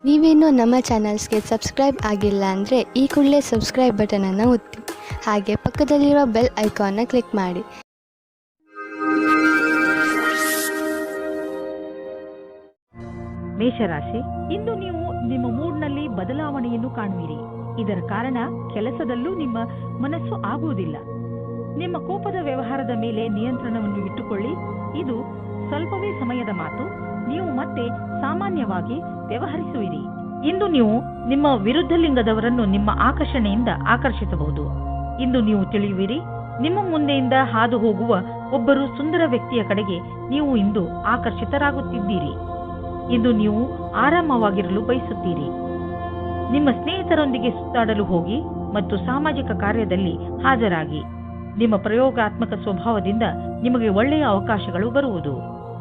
ನೀವೇನೂ ನಮ್ಮ ಚಾನಲ್ಸ್ಗೆ ಸಬ್ಸ್ಕ್ರೈಬ್ ಆಗಿಲ್ಲ ಅಂದರೆ ಈ ಕೂಡಲೇ ಸಬ್ಸ್ಕ್ರೈಬ್ ಬಟನನ್ನು ಒತ್ತಿ ಹಾಗೆ ಪಕ್ಕದಲ್ಲಿರುವ ಬೆಲ್ ಐಕಾನ್ನ ಕ್ಲಿಕ್ ಮಾಡಿ. ಮೇಷರಾಶಿ, ಇಂದು ನೀವು ನಿಮ್ಮ ಮೂಡ್ನಲ್ಲಿ ಬದಲಾವಣೆಯನ್ನು ಕಾಣುವಿರಿ. ಇದರ ಕಾರಣ ಕೆಲಸದಲ್ಲೂ ನಿಮ್ಮ ಮನಸ್ಸು ಆಗುವುದಿಲ್ಲ. ನಿಮ್ಮ ಕೋಪದ ವ್ಯವಹಾರದ ಮೇಲೆ ನಿಯಂತ್ರಣವನ್ನು ಇಟ್ಟುಕೊಳ್ಳಿ. ಇದು ಸ್ವಲ್ಪವೇ ಸಮಯದ ಮಾತು. ನೀವು ಮತ್ತೆ ಸಾಮಾನ್ಯವಾಗಿ ವ್ಯವಹರಿಸುವಿರಿ. ಇಂದು ನೀವು ನಿಮ್ಮ ವಿರುದ್ಧ ಲಿಂಗದವರನ್ನು ನಿಮ್ಮ ಆಕರ್ಷಣೆಯಿಂದ ಆಕರ್ಷಿಸಬಹುದು. ಇಂದು ನೀವು ತಿಳಿಯುವಿರಿ, ನಿಮ್ಮ ಮುಂದೆಯಿಂದ ಹಾದು ಹೋಗುವ ಒಬ್ಬರು ಸುಂದರ ವ್ಯಕ್ತಿಯ ಕಡೆಗೆ ನೀವು ಇಂದು ಆಕರ್ಷಿತರಾಗುತ್ತಿದ್ದೀರಿ. ಇಂದು ನೀವು ಆರಾಮವಾಗಿರಲು ಬಯಸುತ್ತೀರಿ. ನಿಮ್ಮ ಸ್ನೇಹಿತರೊಂದಿಗೆ ಸುತ್ತಾಡಲು ಹೋಗಿ ಮತ್ತು ಸಾಮಾಜಿಕ ಕಾರ್ಯದಲ್ಲಿ ಹಾಜರಾಗಿ. ನಿಮ್ಮ ಪ್ರಯೋಗಾತ್ಮಕ ಸ್ವಭಾವದಿಂದ ನಿಮಗೆ ಒಳ್ಳೆಯ ಅವಕಾಶಗಳು ಬರುವುದು.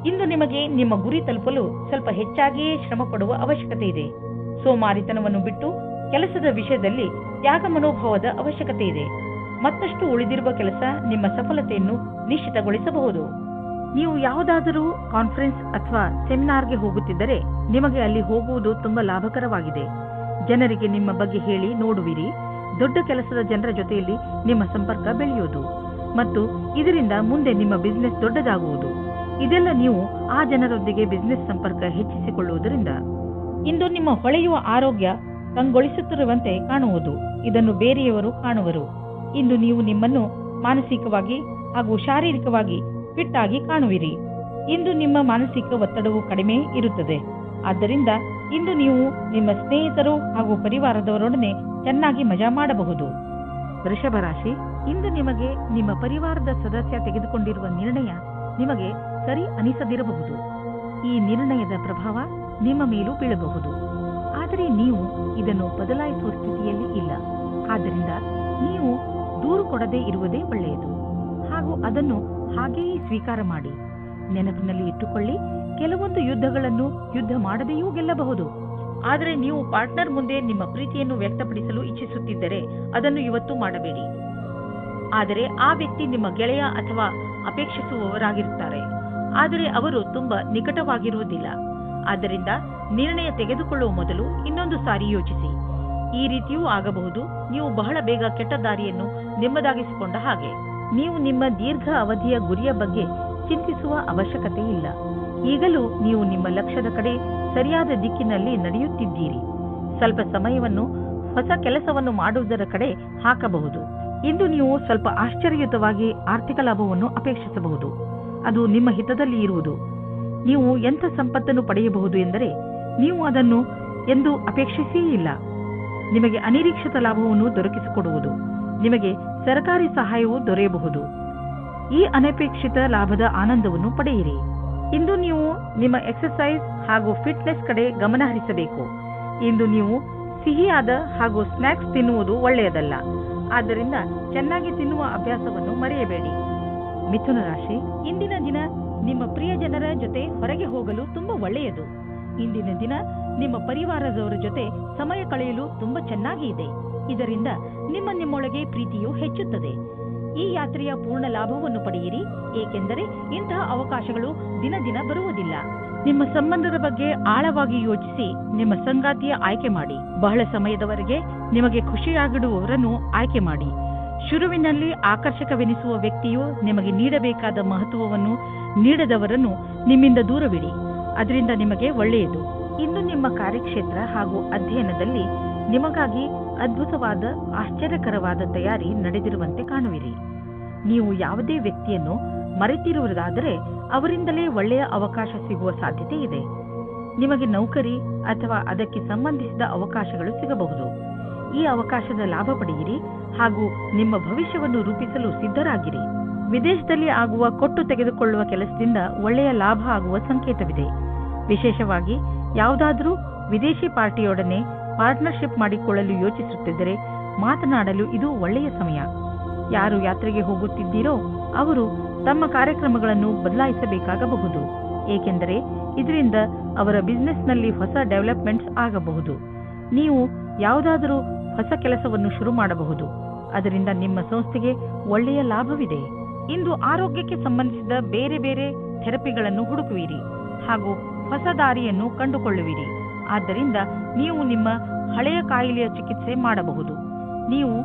ಇಂದು ನಿಮಗೆ ನಿಮ್ಮ ಗುರಿ ತಲುಪಲು ಸ್ವಲ್ಪ ಹೆಚ್ಚಾಗಿಯೇ ಶ್ರಮ ಪಡುವ ಅವಶ್ಯಕತೆ ಇದೆ. ಸೋಮಾರಿತನವನ್ನು ಬಿಟ್ಟು ಕೆಲಸದ ವಿಷಯದಲ್ಲಿ ತ್ಯಾಗ ಮನೋಭಾವದ ಅವಶ್ಯಕತೆ ಇದೆ. ಮತ್ತಷ್ಟು ಉಳಿದಿರುವ ಕೆಲಸ ನಿಮ್ಮ ಸಫಲತೆಯನ್ನು ನಿಶ್ಚಿತಗೊಳಿಸಬಹುದು. ನೀವು ಯಾವುದಾದರೂ ಕಾನ್ಫರೆನ್ಸ್ ಅಥವಾ ಸೆಮಿನಾರ್ಗೆ ಹೋಗುತ್ತಿದ್ದರೆ ನಿಮಗೆ ಅಲ್ಲಿ ಹೋಗುವುದು ತುಂಬಾ ಲಾಭಕರವಾಗಿದೆ. ಜನರಿಗೆ ನಿಮ್ಮ ಬಗ್ಗೆ ಹೇಳಿ ನೋಡುವಿರಿ. ದೊಡ್ಡ ಕೆಲಸದ ಜನರ ಜೊತೆಯಲ್ಲಿ ನಿಮ್ಮ ಸಂಪರ್ಕ ಬೆಳೆಯುವುದು ಮತ್ತು ಇದರಿಂದ ಮುಂದೆ ನಿಮ್ಮ ಬಿಸಿನೆಸ್ ದೊಡ್ಡದಾಗುವುದು. ಇದೆಲ್ಲ ನೀವು ಆ ಜನರೊಂದಿಗೆ ಬಿಸಿನೆಸ್ ಸಂಪರ್ಕ ಹೆಚ್ಚಿಸಿಕೊಳ್ಳುವುದರಿಂದ. ಇಂದು ನಿಮ್ಮ ಹೊಳೆಯುವ ಆರೋಗ್ಯ ಕಂಗೊಳಿಸುತ್ತಿರುವಂತೆ ಕಾಣುವುದು. ಇದನ್ನು ಬೇರೆಯವರು ಕಾಣುವರು. ಇಂದು ನೀವು ನಿಮ್ಮನ್ನು ಮಾನಸಿಕವಾಗಿ ಹಾಗೂ ಶಾರೀರಿಕವಾಗಿ ಫಿಟ್ ಆಗಿ ಕಾಣುವಿರಿ. ಇಂದು ನಿಮ್ಮ ಮಾನಸಿಕ ಒತ್ತಡವು ಕಡಿಮೆ ಇರುತ್ತದೆ. ಆದ್ದರಿಂದ ಇಂದು ನೀವು ನಿಮ್ಮ ಸ್ನೇಹಿತರು ಹಾಗೂ ಪರಿವಾರದವರೊಡನೆ ಚೆನ್ನಾಗಿ ಮಜಾ ಮಾಡಬಹುದು. ವೃಷಭ ರಾಶಿ, ಇಂದು ನಿಮಗೆ ನಿಮ್ಮ ಪರಿವಾರದ ಸದಸ್ಯ ತೆಗೆದುಕೊಂಡಿರುವ ನಿರ್ಣಯ ನಿಮಗೆ ಸರಿ ಅನಿಸದಿರಬಹುದು. ಈ ನಿರ್ಣಯದ ಪ್ರಭಾವ ನಿಮ್ಮ ಮೇಲೂ ಬೀಳಬಹುದು. ಆದರೆ ನೀವು ಇದನ್ನು ಬದಲಾಯಿಸುವ ಸ್ಥಿತಿಯಲ್ಲಿ ಇಲ್ಲ. ಆದ್ದರಿಂದ ನೀವು ದೂರು ಕೊಡದೇ ಇರುವುದೇ ಒಳ್ಳೆಯದು ಹಾಗೂ ಅದನ್ನು ಹಾಗೆಯೇ ಸ್ವೀಕಾರ ಮಾಡಿ. ನೆನಪಿನಲ್ಲಿ ಇಟ್ಟುಕೊಳ್ಳಿ, ಕೆಲವೊಂದು ಯುದ್ಧಗಳನ್ನು ಯುದ್ಧ ಮಾಡದೆಯೂ ಗೆಲ್ಲಬಹುದು. ಆದರೆ ನೀವು ಪಾರ್ಟ್ನರ್ ಮುಂದೆ ನಿಮ್ಮ ಪ್ರೀತಿಯನ್ನು ವ್ಯಕ್ತಪಡಿಸಲು ಇಚ್ಛಿಸುತ್ತಿದ್ದರೆ ಅದನ್ನು ಇವತ್ತು ಮಾಡಬೇಡಿ. ಆದರೆ ಆ ವ್ಯಕ್ತಿ ನಿಮ್ಮ ಗೆಳೆಯ ಅಥವಾ ಅಪೇಕ್ಷಿಸುವವರಾಗಿರುತ್ತಾರೆ. ಆದರೆ ಅವರು ತುಂಬಾ ನಿಕಟವಾಗಿರುವುದಿಲ್ಲ. ಆದ್ದರಿಂದ ನಿರ್ಣಯ ತೆಗೆದುಕೊಳ್ಳುವ ಮೊದಲು ಇನ್ನೊಂದು ಸಾರಿ ಯೋಚಿಸಿ. ಈ ರೀತಿಯೂ ಆಗಬಹುದು. ನೀವು ಬಹಳ ಬೇಗ ಕೆಟ್ಟ ದಾರಿಯನ್ನು ನೆಮ್ಮದಾಗಿಸಿಕೊಂಡ ಹಾಗೆ. ನೀವು ನಿಮ್ಮ ದೀರ್ಘ ಅವಧಿಯ ಗುರಿಯ ಬಗ್ಗೆ ಚಿಂತಿಸುವ ಅವಶ್ಯಕತೆ ಇಲ್ಲ. ಈಗಲೂ ನೀವು ನಿಮ್ಮ ಲಕ್ಷ್ಯದ ಕಡೆ ಸರಿಯಾದ ದಿಕ್ಕಿನಲ್ಲಿ ನಡೆಯುತ್ತಿದ್ದೀರಿ. ಸ್ವಲ್ಪ ಸಮಯವನ್ನು ಹೊಸ ಕೆಲಸವನ್ನು ಮಾಡುವುದರ ಕಡೆ ಹಾಕಬಹುದು. ಇಂದು ನೀವು ಸ್ವಲ್ಪ ಆಶ್ಚರ್ಯಯುತವಾಗಿ ಆರ್ಥಿಕ ಲಾಭವನ್ನು ಅಪೇಕ್ಷಿಸಬಹುದು. ಅದು ನಿಮ್ಮ ಹಿತದಲ್ಲಿ ಇರುವುದು. ನೀವು ಎಂಥ ಸಂಪತ್ತನ್ನು ಪಡೆಯಬಹುದು ಎಂದರೆ ನೀವು ಅದನ್ನು ಎಂದು ಅಪೇಕ್ಷಿಸೇ ಇಲ್ಲ. ನಿಮಗೆ ಅನಿರೀಕ್ಷಿತ ಲಾಭವನ್ನು ದೊರಕಿಸಿಕೊಡುವುದು. ನಿಮಗೆ ಸರ್ಕಾರಿ ಸಹಾಯವೂ ದೊರೆಯಬಹುದು. ಈ ಅನಪೇಕ್ಷಿತ ಲಾಭದ ಆನಂದವನ್ನು ಪಡೆಯಿರಿ. ಇಂದು ನೀವು ನಿಮ್ಮ ಎಕ್ಸರ್ಸೈಸ್ ಹಾಗೂ ಫಿಟ್ನೆಸ್ ಕಡೆ ಗಮನ ಹರಿಸಬೇಕು. ಇಂದು ನೀವು ಸಿಹಿಯಾದ ಹಾಗೂ ಸ್ನ್ಯಾಕ್ಸ್ ತಿನ್ನುವುದು ಒಳ್ಳೆಯದಲ್ಲ. ಆದ್ದರಿಂದ ಚೆನ್ನಾಗಿ ತಿನ್ನುವ ಅಭ್ಯಾಸವನ್ನು ಮರೆಯಬೇಡಿ. ಮಿಥುನ ರಾಶಿ, ಇಂದಿನ ದಿನ ನಿಮ್ಮ ಪ್ರಿಯ ಜನರ ಜೊತೆ ಹೊರಗೆ ಹೋಗಲು ತುಂಬಾ ಒಳ್ಳೆಯದು. ಇಂದಿನ ದಿನ ನಿಮ್ಮ ಪರಿವಾರದವರ ಜೊತೆ ಸಮಯ ಕಳೆಯಲು ತುಂಬಾ ಚೆನ್ನಾಗಿ ಇದೆ. ಇದರಿಂದ ನಿಮ್ಮೊಳಗೆ ಪ್ರೀತಿಯು ಹೆಚ್ಚುತ್ತದೆ. ಈ ಯಾತ್ರೆಯ ಪೂರ್ಣ ಲಾಭವನ್ನು ಪಡೆಯಿರಿ, ಏಕೆಂದರೆ ಇಂತಹ ಅವಕಾಶಗಳು ದಿನ ದಿನ ಬರುವುದಿಲ್ಲ. ನಿಮ್ಮ ಸಂಬಂಧದ ಬಗ್ಗೆ ಆಳವಾಗಿ ಯೋಚಿಸಿ ನಿಮ್ಮ ಸಂಗಾತಿಯ ಆಯ್ಕೆ ಮಾಡಿ. ಬಹಳ ಸಮಯದವರೆಗೆ ನಿಮಗೆ ಖುಷಿಯಾಗಿಡುವವರನ್ನು ಆಯ್ಕೆ ಮಾಡಿ. ಶುರುವಿನಲ್ಲಿ ಆಕರ್ಷಕವೆನಿಸುವ ವ್ಯಕ್ತಿಯು ನಿಮಗೆ ನೀಡಬೇಕಾದ ಮಹತ್ವವನ್ನು ನೀಡದವರನ್ನು ನಿಮ್ಮಿಂದ ದೂರವಿಡಿ. ಅದರಿಂದ ನಿಮಗೆ ಒಳ್ಳೆಯದು. ಇಂದು ನಿಮ್ಮ ಕಾರ್ಯಕ್ಷೇತ್ರ ಹಾಗೂ ಅಧ್ಯಯನದಲ್ಲಿ ನಿಮಗಾಗಿ ಅದ್ಭುತವಾದ ಆಶ್ಚರ್ಯಕರವಾದ ತಯಾರಿ ನಡೆದಿರುವಂತೆ ಕಾಣುವಿರಿ. ನೀವು ಯಾವುದೇ ವ್ಯಕ್ತಿಯನ್ನು ಮರೆತಿರುವುದಾದರೆ ಅವರಿಂದಲೇ ಒಳ್ಳೆಯ ಅವಕಾಶ ಸಿಗುವ ಸಾಧ್ಯತೆ ಇದೆ. ನಿಮಗೆ ನೌಕರಿ ಅಥವಾ ಅದಕ್ಕೆ ಸಂಬಂಧಿಸಿದ ಅವಕಾಶಗಳು ಸಿಗಬಹುದು. ಈ ಅವಕಾಶದ ಲಾಭ ಪಡೆಯಿರಿ ಹಾಗೂ ನಿಮ್ಮ ಭವಿಷ್ಯವನ್ನು ರೂಪಿಸಲು ಸಿದ್ಧರಾಗಿರಿ. ವಿದೇಶದಲ್ಲಿ ಆಗುವ ಕೊಟ್ಟು ತೆಗೆದುಕೊಳ್ಳುವ ಕೆಲಸದಿಂದ ಒಳ್ಳೆಯ ಲಾಭ ಆಗುವ ಸಂಕೇತವಿದೆ. ವಿಶೇಷವಾಗಿ ಯಾವುದಾದರೂ ವಿದೇಶಿ ಪಾರ್ಟಿಯೊಡನೆ ಪಾರ್ಟ್ನರ್ಶಿಪ್ ಮಾಡಿಕೊಳ್ಳಲು ಯೋಚಿಸುತ್ತಿದ್ದರೆ ಮಾತನಾಡಲು ಇದು ಒಳ್ಳೆಯ ಸಮಯ. ಯಾರು ಯಾತ್ರೆಗೆ ಹೋಗುತ್ತಿದ್ದೀರೋ ಅವರು ತಮ್ಮ ಕಾರ್ಯಕ್ರಮಗಳನ್ನು ಬದಲಾಯಿಸಬೇಕಾಗಬಹುದು, ಏಕೆಂದರೆ ಇದರಿಂದ ಅವರ ಬಿಸಿನೆಸ್ನಲ್ಲಿ ಹೊಸ ಡೆವಲಪ್ಮೆಂಟ್ಸ್ ಆಗಬಹುದು. ನೀವು ಯಾವುದಾದರೂ ಹೊಸ ಕೆಲಸವನ್ನು ಶುರು ಮಾಡಬಹುದು. ಅದರಿಂದ ನಿಮ್ಮ ಸಂಸ್ಥೆಗೆ ಒಳ್ಳೆಯ ಲಾಭವಿದೆ. ಇಂದು ಆರೋಗ್ಯಕ್ಕೆ ಸಂಬಂಧಿಸಿದ ಬೇರೆ ಬೇರೆ ಥೆರಪಿಗಳನ್ನು ಹುಡುಕುವಿರಿ ಹಾಗೂ ಹೊಸ ದಾರಿಯನ್ನು ಕಂಡುಕೊಳ್ಳುವಿರಿ. ಆದ್ದರಿಂದ ನೀವು ನಿಮ್ಮ ಹಳೆಯ ಕಾಯಿಲೆಯ ಚಿಕಿತ್ಸೆ ಮಾಡಬಹುದು. ನೀವು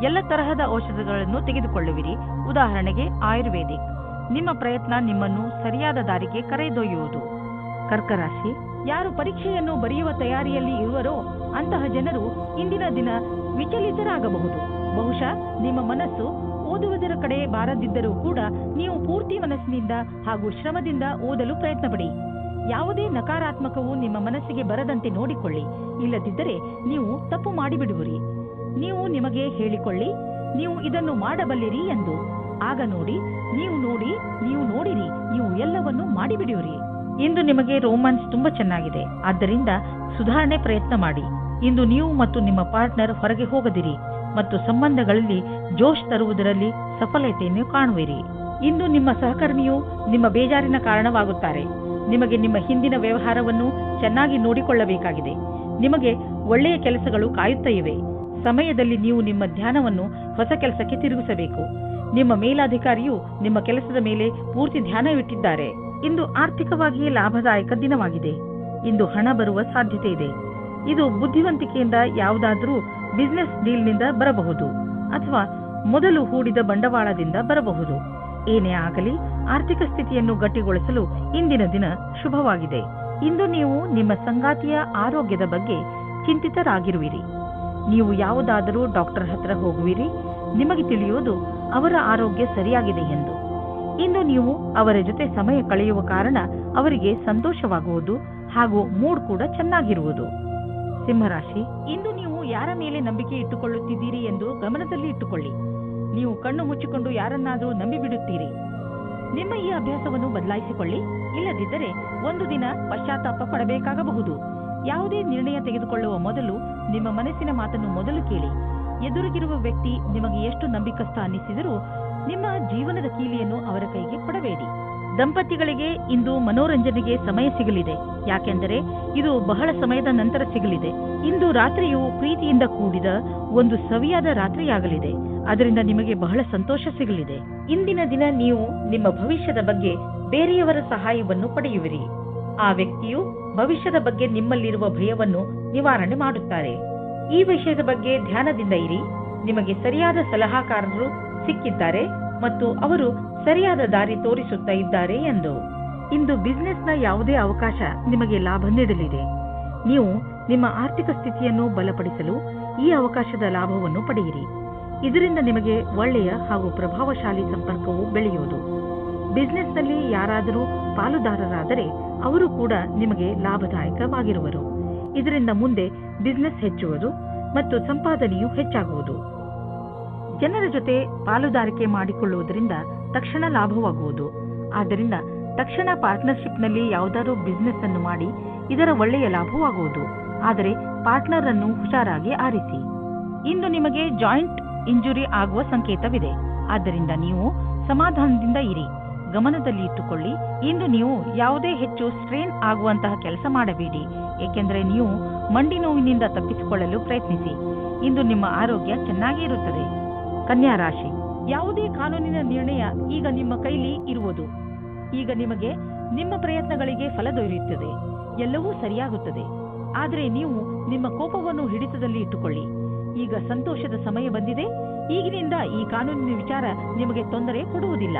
ಎಲ್ಲ ತರಹದ ಔಷಧಗಳನ್ನು ತೆಗೆದುಕೊಳ್ಳುವಿರಿ. ಉದಾಹರಣೆಗೆ ಆಯುರ್ವೇದಿಕ್. ನಿಮ್ಮ ಪ್ರಯತ್ನ ನಿಮ್ಮನ್ನು ಸರಿಯಾದ ದಾರಿಗೆ ಕರೆದೊಯ್ಯುವುದು. ಕರ್ಕ ರಾಶಿ, ಯಾರು ಪರೀಕ್ಷೆಯನ್ನು ಬರೆಯುವ ತಯಾರಿಯಲ್ಲಿ ಇರುವರೋ ಅಂತಹ ಜನರು ಇಂದಿನ ದಿನ ವಿಚಲಿತರಾಗಬಹುದು. ಬಹುಶಃ ನಿಮ್ಮ ಮನಸ್ಸು ಓದುವುದರ ಕಡೆ ಬಾರದಿದ್ದರೂ ಕೂಡ ನೀವು ಪೂರ್ತಿ ಮನಸ್ಸಿನಿಂದ ಹಾಗೂ ಶ್ರಮದಿಂದ ಓದಲು ಪ್ರಯತ್ನಪಡಿ. ಯಾವುದೇ ನಕಾರಾತ್ಮಕವು ನಿಮ್ಮ ಮನಸ್ಸಿಗೆ ಬರದಂತೆ ನೋಡಿಕೊಳ್ಳಿ. ಇಲ್ಲದಿದ್ದರೆ ನೀವು ತಪ್ಪು ಮಾಡಿಬಿಡುವಿರಿ. ನೀವು ನಿಮಗೆ ಹೇಳಿಕೊಳ್ಳಿ, ನೀವು ಇದನ್ನು ಮಾಡಬಲ್ಲಿರಿ ಎಂದು. ಆಗ ನೀವು ನೋಡಿರಿ, ನೀವು ಎಲ್ಲವನ್ನೂ ಮಾಡಿಬಿಡುವಿರಿ. ಇಂದು ನಿಮಗೆ ರೋಮ್ಯಾನ್ಸ್ ತುಂಬಾ ಚೆನ್ನಾಗಿದೆ. ಆದ್ದರಿಂದ ಸುಧಾರಣೆ ಪ್ರಯತ್ನ ಮಾಡಿ. ಇಂದು ನೀವು ಮತ್ತು ನಿಮ್ಮ ಪಾರ್ಟ್ನರ್ ಹೊರಗೆ ಹೋಗದಿರಿ ಮತ್ತು ಸಂಬಂಧಗಳಲ್ಲಿ ಜೋಶ್ ತರುವುದರಲ್ಲಿ ಸಫಲತೆಯನ್ನು ಕಾಣುವಿರಿ. ಇಂದು ನಿಮ್ಮ ಸಹಕರ್ಮಿಯು ನಿಮ್ಮ ಬೇಜಾರಿನ ಕಾರಣವಾಗುತ್ತಾರೆ. ನಿಮಗೆ ನಿಮ್ಮ ಹಿಂದಿನ ವ್ಯವಹಾರವನ್ನು ಚೆನ್ನಾಗಿ ನೋಡಿಕೊಳ್ಳಬೇಕಾಗಿದೆ. ನಿಮಗೆ ಒಳ್ಳೆಯ ಕೆಲಸಗಳು ಕಾಯುತ್ತಾ ಇವೆ. ಸಮಯದಲ್ಲಿ ನೀವು ನಿಮ್ಮ ಧ್ಯಾನವನ್ನು ಹೊಸ ಕೆಲಸಕ್ಕೆ ತಿರುಗಿಸಬೇಕು. ನಿಮ್ಮ ಮೇಲಾಧಿಕಾರಿಯು ನಿಮ್ಮ ಕೆಲಸದ ಮೇಲೆ ಪೂರ್ತಿ ಧ್ಯಾನವಿಟ್ಟಿದ್ದಾರೆ. ಇಂದು ಆರ್ಥಿಕವಾಗಿ ಲಾಭದಾಯಕ ದಿನವಾಗಿದೆ. ಇಂದು ಹಣ ಬರುವ ಸಾಧ್ಯತೆ ಇದೆ. ಇದು ಬುದ್ಧಿವಂತಿಕೆಯಿಂದ ಯಾವುದಾದರೂ ಬಿಸಿನೆಸ್ ಡೀಲ್ನಿಂದ ಬರಬಹುದು ಅಥವಾ ಮೊದಲು ಹೂಡಿದ ಬಂಡವಾಳದಿಂದ ಬರಬಹುದು. ಏನೇ ಆಗಲಿ, ಆರ್ಥಿಕ ಸ್ಥಿತಿಯನ್ನು ಗಟ್ಟಿಗೊಳಿಸಲು ಇಂದಿನ ದಿನ ಶುಭವಾಗಿದೆ. ಇಂದು ನೀವು ನಿಮ್ಮ ಸಂಗಾತಿಯ ಆರೋಗ್ಯದ ಬಗ್ಗೆ ಚಿಂತಿತರಾಗಿರುವಿರಿ. ನೀವು ಯಾವುದಾದರೂ ಡಾಕ್ಟರ್ ಹತ್ರ ಹೋಗುವಿರಿ. ನಿಮಗೆ ತಿಳಿಯುವುದು ಅವರ ಆರೋಗ್ಯ ಸರಿಯಾಗಿದೆ ಎಂದು. ಇಂದು ನೀವು ಅವರ ಜೊತೆ ಸಮಯ ಕಳೆಯುವ ಕಾರಣ ಅವರಿಗೆ ಸಂತೋಷವಾಗುವುದು ಹಾಗೂ ಮೂಡ್ ಕೂಡ ಚೆನ್ನಾಗಿರುವುದು. ಸಿಂಹರಾಶಿ, ಇಂದು ನೀವು ಯಾರ ಮೇಲೆ ನಂಬಿಕೆ ಇಟ್ಟುಕೊಳ್ಳುತ್ತಿದ್ದೀರಿ ಎಂದು ಗಮನದಲ್ಲಿ ಇಟ್ಟುಕೊಳ್ಳಿ. ನೀವು ಕಣ್ಣು ಮುಚ್ಚಿಕೊಂಡು ಯಾರನ್ನಾದರೂ ನಂಬಿಬಿಡುತ್ತೀರಿ. ನಿಮ್ಮ ಈ ಅಭ್ಯಾಸವನ್ನು ಬದಲಾಯಿಸಿಕೊಳ್ಳಿ. ಇಲ್ಲದಿದ್ದರೆ ಒಂದು ದಿನ ಪಶ್ಚಾತ್ತಾಪ ಪಡಬೇಕಾಗಬಹುದು. ಯಾವುದೇ ನಿರ್ಣಯ ತೆಗೆದುಕೊಳ್ಳುವ ಮೊದಲು ನಿಮ್ಮ ಮನಸ್ಸಿನ ಮಾತನ್ನು ಮೊದಲು ಕೇಳಿ. ಎದುರಿಗಿರುವ ವ್ಯಕ್ತಿ ನಿಮಗೆ ಎಷ್ಟು ನಂಬಿಕಸ್ಥ ಅನ್ನಿಸಿದರೂ ನಿಮ್ಮ ಜೀವನದ ಕೀಲಿಯನ್ನು ಅವರ ಕೈಗೆ ಕೊಡಬೇಡಿ. ದಂಪತಿಗಳಿಗೆ ಇಂದು ಮನೋರಂಜನೆಗೆ ಸಮಯ ಸಿಗಲಿದೆ. ಯಾಕೆಂದರೆ ಇದು ಬಹಳ ಸಮಯದ ನಂತರ ಸಿಗಲಿದೆ. ಇಂದು ರಾತ್ರಿಯು ಪ್ರೀತಿಯಿಂದ ಕೂಡಿದ ಒಂದು ಸವಿಯಾದ ರಾತ್ರಿಯಾಗಲಿದೆ. ಅದರಿಂದ ನಿಮಗೆ ಬಹಳ ಸಂತೋಷ ಸಿಗಲಿದೆ. ಇಂದಿನ ದಿನ ನೀವು ನಿಮ್ಮ ಭವಿಷ್ಯದ ಬಗ್ಗೆ ಬೇರೆಯವರ ಸಹಾಯವನ್ನು ಪಡೆಯುವಿರಿ. ಆ ವ್ಯಕ್ತಿಯು ಭವಿಷ್ಯದ ಬಗ್ಗೆ ನಿಮ್ಮಲ್ಲಿರುವ ಭಯವನ್ನು ನಿವಾರಣೆ ಮಾಡುತ್ತಾರೆ. ಈ ವಿಷಯದ ಬಗ್ಗೆ ಧ್ಯಾನದಿಂದ ಇರಿ. ನಿಮಗೆ ಸರಿಯಾದ ಸಲಹಾಕಾರರು ಸಿಕ್ಕಿದ್ದಾರೆ ಮತ್ತು ಅವರು ಸರಿಯಾದ ದಾರಿ ತೋರಿಸುತ್ತಾ ಇದ್ದಾರೆ ಎಂದು. ಇಂದು ಬಿಸಿನೆಸ್ನ ಯಾವುದೇ ಅವಕಾಶ ನಿಮಗೆ ಲಾಭ ನೀಡಲಿದೆ. ನೀವು ನಿಮ್ಮ ಆರ್ಥಿಕ ಸ್ಥಿತಿಯನ್ನು ಬಲಪಡಿಸಲು ಈ ಅವಕಾಶದ ಲಾಭವನ್ನು ಪಡೆಯಿರಿ. ಇದರಿಂದ ನಿಮಗೆ ಒಳ್ಳೆಯ ಹಾಗೂ ಪ್ರಭಾವಶಾಲಿ ಸಂಪರ್ಕವು ಬೆಳೆಯುವುದು. ಬಿಸಿನೆಸ್ನಲ್ಲಿ ಯಾರಾದರೂ ಪಾಲುದಾರರಾದರೆ ಅವರು ಕೂಡ ನಿಮಗೆ ಲಾಭದಾಯಕವಾಗಿರುವರು. ಇದರಿಂದ ಮುಂದೆ ಬಿಸಿನೆಸ್ ಹೆಚ್ಚುವುದು ಮತ್ತು ಸಂಪಾದನೆಯು ಹೆಚ್ಚಾಗುವುದು. ಜನರ ಜೊತೆ ಪಾಲುದಾರಿಕೆ ಮಾಡಿಕೊಳ್ಳುವುದರಿಂದ ತಕ್ಷಣ ಲಾಭವಾಗುವುದು. ಆದ್ದರಿಂದ ತಕ್ಷಣ ಪಾರ್ಟ್ನರ್ಶಿಪ್ನಲ್ಲಿ ಯಾವುದಾದರೂ ಬಿಸಿನೆಸ್ ಅನ್ನು ಮಾಡಿ ಇದರ ಒಳ್ಳೆಯ ಲಾಭವಾಗುವುದು. ಆದರೆ ಪಾರ್ಟ್ನರ್ ಅನ್ನು ಹುಷಾರಾಗಿ ಆರಿಸಿ. ಇಂದು ನಿಮಗೆ ಜಾಯಿಂಟ್ ಇಂಜುರಿ ಆಗುವ ಸಂಕೇತವಿದೆ. ಆದ್ದರಿಂದ ನೀವು ಸಮಾಧಾನದಿಂದ ಇರಿ. ಗಮನದಲ್ಲಿ ಇಟ್ಟುಕೊಳ್ಳಿ. ಇಂದು ನೀವು ಯಾವುದೇ ಹೆಚ್ಚು ಸ್ಟ್ರೇನ್ ಆಗುವಂತಹ ಕೆಲಸ ಮಾಡಬೇಡಿ, ಏಕೆಂದರೆ ನೀವು ಮಂಡಿ ನೋವಿನಿಂದ ತಪ್ಪಿಸಿಕೊಳ್ಳಲು ಪ್ರಯತ್ನಿಸಿ. ಇಂದು ನಿಮ್ಮ ಆರೋಗ್ಯ ಚೆನ್ನಾಗಿ ಇರುತ್ತದೆ. ಕನ್ಯಾ ರಾಶಿ, ಯಾವುದೇ ಕಾನೂನಿನ ನಿರ್ಣಯ ಈಗ ನಿಮ್ಮ ಕೈಲಿ ಇರುವುದು. ಈಗ ನಿಮಗೆ ನಿಮ್ಮ ಪ್ರಯತ್ನಗಳಿಗೆ ಫಲ ದೊರೆಯುತ್ತದೆ. ಎಲ್ಲವೂ ಸರಿಯಾಗುತ್ತದೆ. ಆದರೆ ನೀವು ನಿಮ್ಮ ಕೋಪವನ್ನು ಹಿಡಿತದಲ್ಲಿ ಇಟ್ಟುಕೊಳ್ಳಿ. ಈಗ ಸಂತೋಷದ ಸಮಯ ಬಂದಿದೆ. ಈಗಿನಿಂದ ಈ ಕಾನೂನಿನ ವಿಚಾರ ನಿಮಗೆ ತೊಂದರೆ ಕೊಡುವುದಿಲ್ಲ.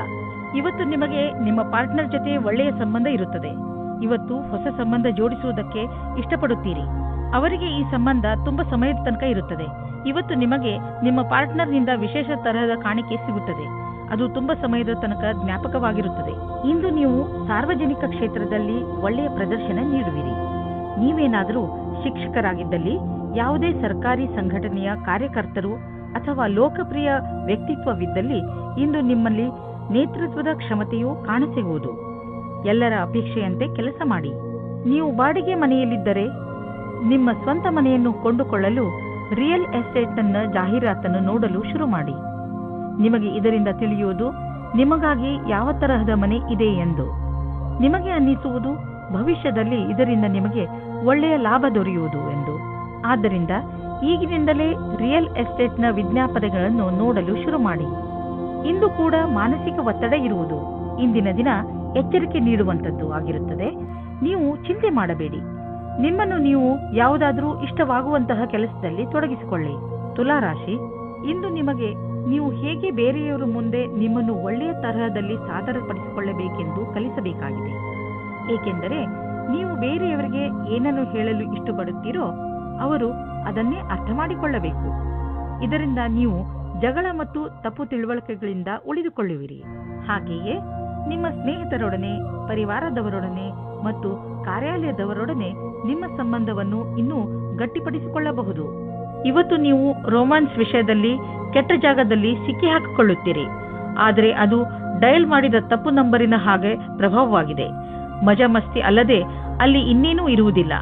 ಇವತ್ತು ನಿಮಗೆ ನಿಮ್ಮ ಪಾರ್ಟ್ನರ್ ಜೊತೆ ಒಳ್ಳೆಯ ಸಂಬಂಧ ಇರುತ್ತದೆ. ಇವತ್ತು ಹೊಸ ಸಂಬಂಧ ಜೋಡಿಸುವುದಕ್ಕೆ ಇಷ್ಟಪಡುತ್ತೀರಿ. ಅವರಿಗೆ ಈ ಸಂಬಂಧ ತುಂಬಾ ಸಮಯದ ತನಕ ಇರುತ್ತದೆ. ಇವತ್ತು ನಿಮಗೆ ನಿಮ್ಮ ಪಾರ್ಟ್ನರ್ನಿಂದ ವಿಶೇಷ ತರಹದ ಕಾಣಿಕೆ ಸಿಗುತ್ತದೆ. ಅದು ತುಂಬಾ ಸಮಯದ ತನಕ ಜ್ಞಾಪಕವಾಗಿರುತ್ತದೆ. ಇಂದು ನೀವು ಸಾರ್ವಜನಿಕ ಕ್ಷೇತ್ರದಲ್ಲಿ ಒಳ್ಳೆಯ ಪ್ರದರ್ಶನ ನೀಡುವಿರಿ. ನೀವೇನಾದರೂ ಶಿಕ್ಷಕರಾಗಿದ್ದಲ್ಲಿ, ಯಾವುದೇ ಸರ್ಕಾರಿ ಸಂಘಟನೆಯ ಕಾರ್ಯಕರ್ತರು ಅಥವಾ ಲೋಕಪ್ರಿಯ ವ್ಯಕ್ತಿತ್ವವಿದ್ದಲ್ಲಿ ಇಂದು ನಿಮ್ಮಲ್ಲಿ ನೇತೃತ್ವದ ಕ್ಷಮತೆಯು ಕಾಣಸಿಗುವುದು. ಎಲ್ಲರ ಅಪೇಕ್ಷೆಯಂತೆ ಕೆಲಸ ಮಾಡಿ. ನೀವು ಬಾಡಿಗೆ ಮನೆಯಲ್ಲಿದ್ದರೆ ನಿಮ್ಮ ಸ್ವಂತ ಮನೆಯನ್ನು ಕೊಂಡುಕೊಳ್ಳಲು ರಿಯಲ್ ಎಸ್ಟೇಟ್ನ ಜಾಹೀರಾತನ್ನು ನೋಡಲು ಶುರು ಮಾಡಿ. ನಿಮಗೆ ಇದರಿಂದ ತಿಳಿಯುವುದು ನಿಮಗಾಗಿ ಯಾವ ತರಹದ ಮನೆ ಇದೆ ಎಂದು. ನಿಮಗೆ ಅನ್ನಿಸುವುದು ಭವಿಷ್ಯದಲ್ಲಿ ಇದರಿಂದ ನಿಮಗೆ ಒಳ್ಳೆಯ ಲಾಭ ದೊರೆಯುವುದು ಎಂದು. ಆದ್ದರಿಂದ ಈಗಿನಿಂದಲೇ ರಿಯಲ್ ಎಸ್ಟೇಟ್ನ ವಿಜ್ಞಾಪನೆಗಳನ್ನು ನೋಡಲು ಶುರು ಮಾಡಿ. ಇಂದು ಕೂಡ ಮಾನಸಿಕ ಒತ್ತಡ ಇರುವುದು. ಇಂದಿನ ದಿನ ಎಚ್ಚರಿಕೆ ನೀಡುವಂಥದ್ದು ಆಗಿರುತ್ತದೆ. ನೀವು ಚಿಂತೆ ಮಾಡಬೇಡಿ. ನಿಮ್ಮನ್ನು ನೀವು ಯಾವುದಾದ್ರೂ ಇಷ್ಟವಾಗುವಂತಹ ಕೆಲಸದಲ್ಲಿ ತೊಡಗಿಸಿಕೊಳ್ಳಿ. ತುಲಾ ರಾಶಿ, ಇಂದು ನಿಮಗೆ ನೀವು ಹೇಗೆ ಬೇರೆಯವರ ಮುಂದೆ ನಿಮ್ಮನ್ನು ಒಳ್ಳೆಯ ತರಹದಲ್ಲಿ ಸಾದರಪಡಿಸಿಕೊಳ್ಳಬೇಕೆಂದು ಕಲಿಸಬೇಕಾಗಿದೆ. ಏಕೆಂದರೆ ನೀವು ಬೇರೆಯವರಿಗೆ ಏನನ್ನು ಹೇಳಲು ಇಷ್ಟಪಡುತ್ತೀರೋ ಅವರು ಅದನ್ನೇ ಅರ್ಥ ಮಾಡಿಕೊಳ್ಳಬೇಕು. ಇದರಿಂದ ನೀವು ಜಗಳ ಮತ್ತು ತಪ್ಪು ತಿಳುವಳಿಕೆಗಳಿಂದ ಉಳಿದುಕೊಳ್ಳುವಿರಿ. ಹಾಗೆಯೇ ನಿಮ್ಮ ಸ್ನೇಹಿತರೊಡನೆ, ಪರಿವಾರದವರೊಡನೆ ಮತ್ತು ಕಾರ್ಯಾಲಯದವರೊಡನೆ ನಿಮ್ಮ ಸಂಬಂಧವನ್ನು ಇನ್ನೂ ಗಟ್ಟಿಪಡಿಸಿಕೊಳ್ಳಬಹುದು. ಇವತ್ತು ನೀವು ರೋಮ್ಯಾನ್ಸ್ ವಿಷಯದಲ್ಲಿ ಕೆಟ್ಟ ಜಾಗದಲ್ಲಿ ಸಿಕ್ಕಿ ಹಾಕಿಕೊಳ್ಳುತ್ತೀರಿ. ಆದರೆ ಅದು ಡಯಲ್ ಮಾಡಿದ ತಪ್ಪು ನಂಬರಿನ ಹಾಗೆ ಪ್ರಭಾವವಾಗಿದೆ. ಮಜಾ ಮಸ್ತಿ ಅಲ್ಲದೆ ಅಲ್ಲಿ ಇನ್ನೇನೂ ಇರುವುದಿಲ್ಲ.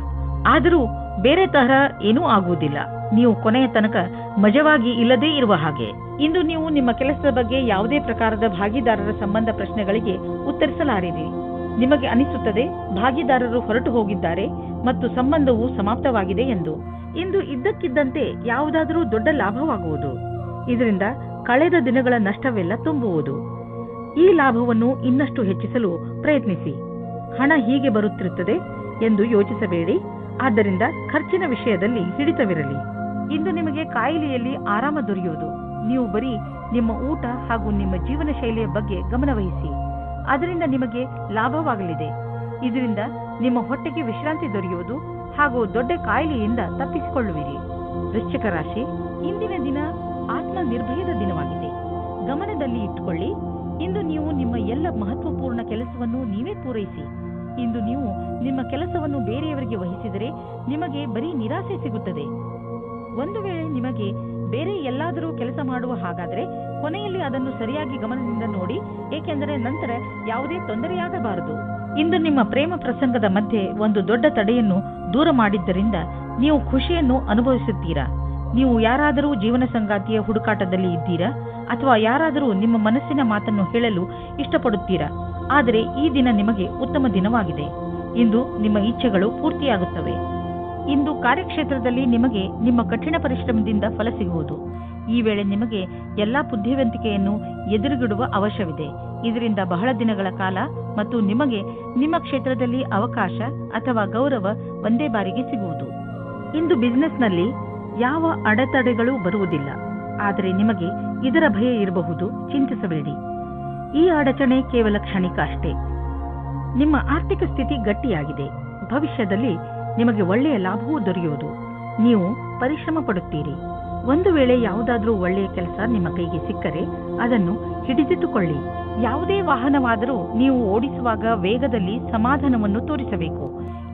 ಆದರೂ ಬೇರೆ ತರಹ ಏನೂ ಆಗುವುದಿಲ್ಲ. ನೀವು ಕೊನೆಯ ತನಕ ಮಜವಾಗಿ ಇಲ್ಲದೇ ಇರುವ ಹಾಗೆ. ಇಂದು ನೀವು ನಿಮ್ಮ ಕೆಲಸದ ಬಗ್ಗೆ ಯಾವುದೇ ಪ್ರಕಾರದ ಭಾಗಿದಾರರ ಸಂಬಂಧ ಪ್ರಶ್ನೆಗಳಿಗೆ ಉತ್ತರಿಸಲಾರಿರಿ. ನಿಮಗೆ ಅನಿಸುತ್ತದೆ ಭಾಗಿದಾರರು ಹೊರಟು ಹೋಗಿದ್ದಾರೆ ಮತ್ತು ಸಂಬಂಧವು ಸಮಾಪ್ತವಾಗಿದೆ ಎಂದು. ಇಂದು ಇದ್ದಕ್ಕಿದ್ದಂತೆ ಯಾವುದಾದರೂ ದೊಡ್ಡ ಲಾಭವಾಗುವುದು. ಇದರಿಂದ ಕಳೆದ ದಿನಗಳ ನಷ್ಟವೆಲ್ಲ ತುಂಬುವುದು. ಈ ಲಾಭವನ್ನು ಇನ್ನಷ್ಟು ಹೆಚ್ಚಿಸಲು ಪ್ರಯತ್ನಿಸಿ. ಹಣ ಹೀಗೆ ಬರುತ್ತಿರುತ್ತದೆ ಎಂದು ಯೋಚಿಸಬೇಡಿ. ಆದ್ದರಿಂದ ಖರ್ಚಿನ ವಿಷಯದಲ್ಲಿ ಹಿಡಿತವಿರಲಿ. ಇಂದು ನಿಮಗೆ ಕಾಯಿಲೆಯಲ್ಲಿ ಆರಾಮ ದೊರೆಯುವುದು. ನೀವು ಬರೀ ನಿಮ್ಮ ಊಟ ಹಾಗೂ ನಿಮ್ಮ ಜೀವನ ಶೈಲಿಯ ಬಗ್ಗೆ ಗಮನವಹಿಸಿ. ಅದರಿಂದ ನಿಮಗೆ ಲಾಭವಾಗಲಿದೆ. ಇದರಿಂದ ನಿಮ್ಮ ಹೊಟ್ಟೆಗೆ ವಿಶ್ರಾಂತಿ ದೊರೆಯುವುದು ಹಾಗೂ ದೊಡ್ಡ ಕಾಯಿಲೆಯಿಂದ ತಪ್ಪಿಸಿಕೊಳ್ಳುವಿರಿ. ವೃಶ್ಚಿಕ ರಾಶಿ, ಇಂದಿನ ದಿನ ಆತ್ಮ ನಿರ್ಭಯದ ದಿನವಾಗಿದೆ. ಗಮನದಲ್ಲಿ ಇಟ್ಟುಕೊಳ್ಳಿ, ಇಂದು ನೀವು ನಿಮ್ಮ ಎಲ್ಲ ಮಹತ್ವಪೂರ್ಣ ಕೆಲಸವನ್ನು ನೀವೇ ಪೂರೈಸಿ. ಇಂದು ನೀವು ನಿಮ್ಮ ಕೆಲಸವನ್ನು ಬೇರೆಯವರಿಗೆ ವಹಿಸಿದರೆ ನಿಮಗೆ ಬರೀ ನಿರಾಸೆ ಸಿಗುತ್ತದೆ. ಒಂದು ವೇಳೆ ನಿಮಗೆ ಬೇರೆ ಎಲ್ಲಾದರೂ ಕೆಲಸ ಮಾಡುವ ಹಾಗಾದರೆ ಕೊನೆಯಲ್ಲಿ ಅದನ್ನು ಸರಿಯಾಗಿ ಗಮನದಿಂದ ನೋಡಿ, ಏಕೆಂದರೆ ನಂತರ ಯಾವುದೇ ತೊಂದರೆಯಾಗಬಾರದು. ಇಂದು ನಿಮ್ಮ ಪ್ರೇಮ ಪ್ರಸಂಗದ ಮಧ್ಯೆ ಒಂದು ದೊಡ್ಡ ತಡೆಯನ್ನು ದೂರ ಮಾಡಿದ್ದರಿಂದ ನೀವು ಖುಷಿಯನ್ನು ಅನುಭವಿಸುತ್ತೀರಾ. ನೀವು ಯಾರಾದರೂ ಜೀವನ ಸಂಗಾತಿಯ ಹುಡುಕಾಟದಲ್ಲಿ ಇದ್ದೀರಾ ಅಥವಾ ಯಾರಾದರೂ ನಿಮ್ಮ ಮನಸ್ಸಿನ ಮಾತನ್ನು ಹೇಳಲು ಇಷ್ಟಪಡುತ್ತೀರಾ. ಆದರೆ ಈ ದಿನ ನಿಮಗೆ ಉತ್ತಮ ದಿನವಾಗಿದೆ. ಇಂದು ನಿಮ್ಮ ಇಚ್ಛೆಗಳು ಪೂರ್ತಿಯಾಗುತ್ತವೆ. ಇಂದು ಕಾರ್ಯಕ್ಷೇತ್ರದಲ್ಲಿ ನಿಮಗೆ ನಿಮ್ಮ ಕಠಿಣ ಪರಿಶ್ರಮದಿಂದ ಫಲ ಸಿಗುವುದು. ಈ ವೇಳೆ ನಿಮಗೆ ಎಲ್ಲಾ ಬುದ್ಧಿವಂತಿಕೆಯನ್ನು ಎದುರುಗಿಡುವ ಅವಶ್ಯವಿದೆ. ಇದರಿಂದ ಬಹಳ ದಿನಗಳ ಕಾಲ ಮತ್ತು ನಿಮಗೆ ನಿಮ್ಮ ಕ್ಷೇತ್ರದಲ್ಲಿ ಅವಕಾಶ ಅಥವಾ ಗೌರವ ಒಂದೇ ಬಾರಿಗೆ ಸಿಗುವುದು. ಇಂದು ಬಿಸಿನೆಸ್ನಲ್ಲಿ ಯಾವ ಅಡೆತಡೆಗಳು ಬರುವುದಿಲ್ಲ. ಆದರೆ ನಿಮಗೆ ಇದರ ಭಯ ಇರಬಹುದು. ಚಿಂತಿಸಬೇಡಿ. ಈ ಅಡಚಣೆ ಕೇವಲ ಕ್ಷಣಿಕ ಅಷ್ಟೇ. ನಿಮ್ಮ ಆರ್ಥಿಕ ಸ್ಥಿತಿ ಗಟ್ಟಿಯಾಗಿದೆ. ಭವಿಷ್ಯದಲ್ಲಿ ನಿಮಗೆ ಒಳ್ಳೆಯ ಲಾಭವೂ ದೊರೆಯುವುದು. ನೀವು ಪರಿಶ್ರಮ ಪಡುತ್ತೀರಿ. ಒಂದು ವೇಳೆ ಯಾವುದಾದ್ರೂ ಒಳ್ಳೆಯ ಕೆಲಸ ನಿಮ್ಮ ಕೈಗೆ ಸಿಕ್ಕರೆ ಅದನ್ನು ಹಿಡಿದಿಟ್ಟುಕೊಳ್ಳಿ. ಯಾವುದೇ ವಾಹನವಾದರೂ ನೀವು ಓಡಿಸುವಾಗ ವೇಗದಲ್ಲಿ ಸಮಾಧಾನವನ್ನು ತೋರಿಸಬೇಕು.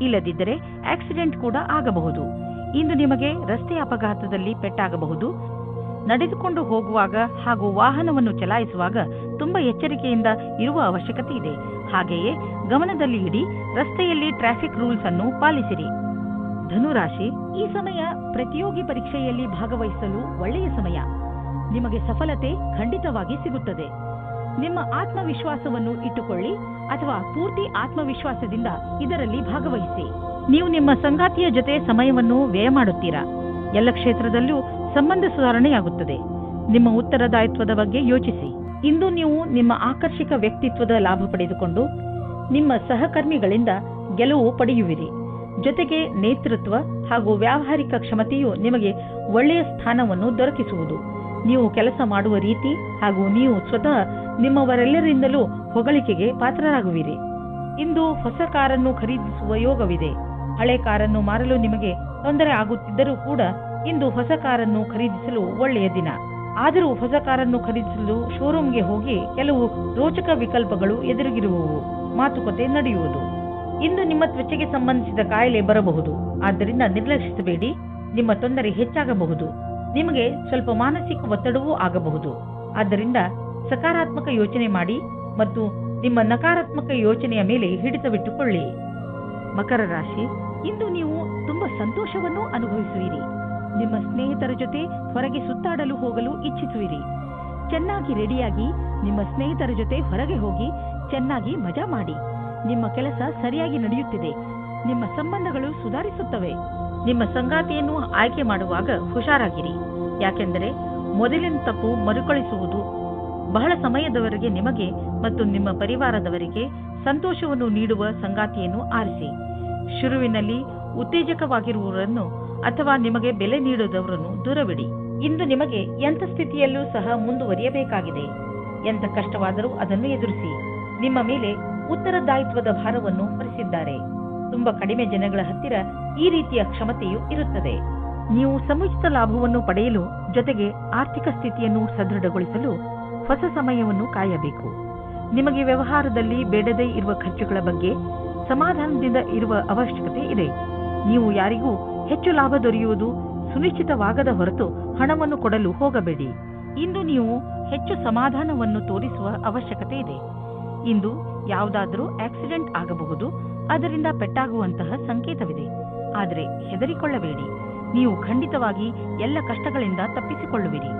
ಇಲ್ಲದಿದ್ದರೆ ಆಕ್ಸಿಡೆಂಟ್ ಕೂಡ ಆಗಬಹುದು. ಇಂದು ನಿಮಗೆ ರಸ್ತೆ ಅಪಘಾತದಲ್ಲಿ ಪೆಟ್ಟಾಗಬಹುದು. ನಡೆದುಕೊಂಡು ಹೋಗುವಾಗ ಹಾಗೂ ವಾಹನವನ್ನು ಚಲಾಯಿಸುವಾಗ ತುಂಬಾ ಎಚ್ಚರಿಕೆಯಿಂದ ಇರುವ ಅವಶ್ಯಕತೆ ಇದೆ. ಹಾಗೆಯೇ ಗಮನದಲ್ಲಿ ಇಡಿ, ರಸ್ತೆಯಲ್ಲಿ ಟ್ರಾಫಿಕ್ ರೂಲ್ಸ್ ಅನ್ನು ಪಾಲಿಸಿರಿ. ಧನುರಾಶಿ, ಈ ಸಮಯ ಪ್ರತಿಯೋಗಿ ಪರೀಕ್ಷೆಯಲ್ಲಿ ಭಾಗವಹಿಸಲು ಒಳ್ಳೆಯ ಸಮಯ. ನಿಮಗೆ ಸಫಲತೆ ಖಂಡಿತವಾಗಿ ಸಿಗುತ್ತದೆ. ನಿಮ್ಮ ಆತ್ಮವಿಶ್ವಾಸವನ್ನು ಇಟ್ಟುಕೊಳ್ಳಿ ಅಥವಾ ಪೂರ್ತಿ ಆತ್ಮವಿಶ್ವಾಸದಿಂದ ಇದರಲ್ಲಿ ಭಾಗವಹಿಸಿ. ನೀವು ನಿಮ್ಮ ಸಂಗಾತಿಯ ಜೊತೆ ಸಮಯವನ್ನು ವ್ಯಯ ಮಾಡುತ್ತೀರಾ. ಎಲ್ಲ ಕ್ಷೇತ್ರದಲ್ಲೂ ಸಂಬಂಧ ಸುಧಾರಣೆಯಾಗುತ್ತದೆ. ನಿಮ್ಮ ಉತ್ತರದಾಯಿತ್ವದ ಬಗ್ಗೆ ಯೋಚಿಸಿ. ಇಂದು ನೀವು ನಿಮ್ಮ ಆಕರ್ಷಕ ವ್ಯಕ್ತಿತ್ವದ ಲಾಭ ಪಡೆದುಕೊಂಡು ನಿಮ್ಮ ಸಹಕರ್ಮಿಗಳಿಂದ ಗೆಲುವು ಪಡೆಯುವಿರಿ. ಜೊತೆಗೆ ನೇತೃತ್ವ ಹಾಗೂ ವ್ಯಾವಹಾರಿಕ ಕ್ಷಮತೆಯು ನಿಮಗೆ ಒಳ್ಳೆಯ ಸ್ಥಾನವನ್ನು ದೊರಕಿಸುವುದು. ನೀವು ಕೆಲಸ ಮಾಡುವ ರೀತಿ ಹಾಗೂ ನೀವು ಸ್ವತಃ ನಿಮ್ಮವರೆಲ್ಲರಿಂದಲೂ ಹೊಗಳಿಕೆಗೆ ಪಾತ್ರರಾಗುವಿರಿ. ಇಂದು ಹೊಸ ಕಾರನ್ನು ಖರೀದಿಸುವ ಯೋಗವಿದೆ. ಹಳೆ ಕಾರನ್ನು ಮಾರಲು ನಿಮಗೆ ತೊಂದರೆ ಆಗುತ್ತಿದ್ದರೂ ಕೂಡ ಇಂದು ಹೊಸ ಕಾರನ್ನು ಖರೀದಿಸಲು ಒಳ್ಳೆಯ ದಿನ. ಆದರೂ ಹೊಸ ಕಾರನ್ನು ಖರೀದಿಸಲು ಶೋರೂಮ್ಗೆ ಹೋಗಿ ಕೆಲವು ರೋಚಕ ವಿಕಲ್ಪಗಳು ಎದುರಿಗಿರುವವು. ಮಾತುಕತೆ ನಡೆಯುವುದು. ಇಂದು ನಿಮ್ಮ ತ್ವಚೆಗೆ ಸಂಬಂಧಿಸಿದ ಕಾಯಿಲೆ ಬರಬಹುದು. ಆದ್ದರಿಂದ ನಿರ್ಲಕ್ಷಿಸಬೇಡಿ. ನಿಮ್ಮ ತೊಂದರೆ ಹೆಚ್ಚಾಗಬಹುದು. ನಿಮಗೆ ಸ್ವಲ್ಪ ಮಾನಸಿಕ ಒತ್ತಡವೂ ಆಗಬಹುದು. ಆದ್ದರಿಂದ ಸಕಾರಾತ್ಮಕ ಯೋಚನೆ ಮಾಡಿ ಮತ್ತು ನಿಮ್ಮ ನಕಾರಾತ್ಮಕ ಯೋಚನೆಯ ಮೇಲೆ ಹಿಡಿತವಿಟ್ಟುಕೊಳ್ಳಿ. ಮಕರ ರಾಶಿ, ಇಂದು ನೀವು ತುಂಬಾ ಸಂತೋಷವನ್ನು ಅನುಭವಿಸುವಿರಿ. ನಿಮ್ಮ ಸ್ನೇಹಿತರ ಜೊತೆ ಹೊರಗೆ ಸುತ್ತಾಡಲು ಹೋಗಲು ಇಚ್ಛಿಸುವಿರಿ. ಚೆನ್ನಾಗಿ ರೆಡಿಯಾಗಿ ನಿಮ್ಮ ಸ್ನೇಹಿತರ ಜೊತೆ ಹೊರಗೆ ಹೋಗಿ ಚೆನ್ನಾಗಿ ಮಜಾ ಮಾಡಿ. ನಿಮ್ಮ ಕೆಲಸ ಸರಿಯಾಗಿ ನಡೆಯುತ್ತಿದೆ. ನಿಮ್ಮ ಸಂಬಂಧಗಳು ಸುಧಾರಿಸುತ್ತವೆ. ನಿಮ್ಮ ಸಂಗಾತಿಯನ್ನು ಆಯ್ಕೆ ಮಾಡುವಾಗ ಹುಷಾರಾಗಿರಿ. ಯಾಕೆಂದರೆ ಮೊದಲಿನ ತಪ್ಪು ಮರುಕಳಿಸುವುದು. ಬಹಳ ಸಮಯದವರೆಗೆ ನಿಮಗೆ ಮತ್ತು ನಿಮ್ಮ ಪರಿವಾರದವರಿಗೆ ಸಂತೋಷವನ್ನು ನೀಡುವ ಸಂಗಾತಿಯನ್ನು ಆರಿಸಿ. ಶುರುವಿನಲ್ಲಿ ಉತ್ತೇಜಕವಾಗಿರುವವರನ್ನು ಅಥವಾ ನಿಮಗೆ ಬೆಲೆ ನೀಡದವರನ್ನು ದೂರವಿಡಿ. ಇಂದು ನಿಮಗೆ ಎಂಥ ಸ್ಥಿತಿಯಲ್ಲೂ ಸಹ ಮುಂದುವರಿಯಬೇಕಾಗಿದೆ. ಎಂಥ ಕಷ್ಟವಾದರೂ ಅದನ್ನು ಎದುರಿಸಿ. ನಿಮ್ಮ ಮೇಲೆ ಉತ್ತರದಾಯಿತ್ವದ ಭಾರವನ್ನು ಹೊರಿಸಿದ್ದಾರೆ. ತುಂಬಾ ಕಡಿಮೆ ಜನಗಳ ಹತ್ತಿರ ಈ ರೀತಿಯ ಕ್ಷಮತೆಯು ಇರುತ್ತದೆ. ನೀವು ಸಮುಚಿತ ಲಾಭವನ್ನು ಪಡೆಯಲು ಜೊತೆಗೆ ಆರ್ಥಿಕ ಸ್ಥಿತಿಯನ್ನು ಸದೃಢಗೊಳಿಸಲು ಹೊಸ ಸಮಯವನ್ನು ಕಾಯಬೇಕು. ನಿಮಗೆ ವ್ಯವಹಾರದಲ್ಲಿ ಬೇಡದೇ ಇರುವ ಖರ್ಚುಗಳ ಬಗ್ಗೆ ಸಮಾಧಾನದಿಂದ ಇರುವ ಅವಶ್ಯಕತೆ ಇದೆ. ನೀವು ಯಾರಿಗೂ ಹೆಚ್ಚು ಲಾಭ ದೊರೆಯುವುದು ಸುನಿಶ್ಚಿತವಾಗದ ಹೊರತು ಹಣವನ್ನು ಕೊಡಲು ಹೋಗಬೇಡಿ. ಇಂದು ನೀವು ಹೆಚ್ಚು ಸಮಾಧಾನವನ್ನು ತೋರಿಸುವ ಅವಶ್ಯಕತೆ ಇದೆ. ಇಂದು ಯಾವುದಾದರೂ ಆಕ್ಸಿಡೆಂಟ್ ಆಗಬಹುದು, ಅದರಿಂದ ಪೆಟ್ಟಾಗುವಂತಹ ಸಂಕೇತವಿದೆ. ಆದರೆ ಹೆದರಿಕೊಳ್ಳಬೇಡಿ, ನೀವು ಖಂಡಿತವಾಗಿ ಎಲ್ಲ ಕಷ್ಟಗಳಿಂದ ತಪ್ಪಿಸಿಕೊಳ್ಳುವಿರಿ.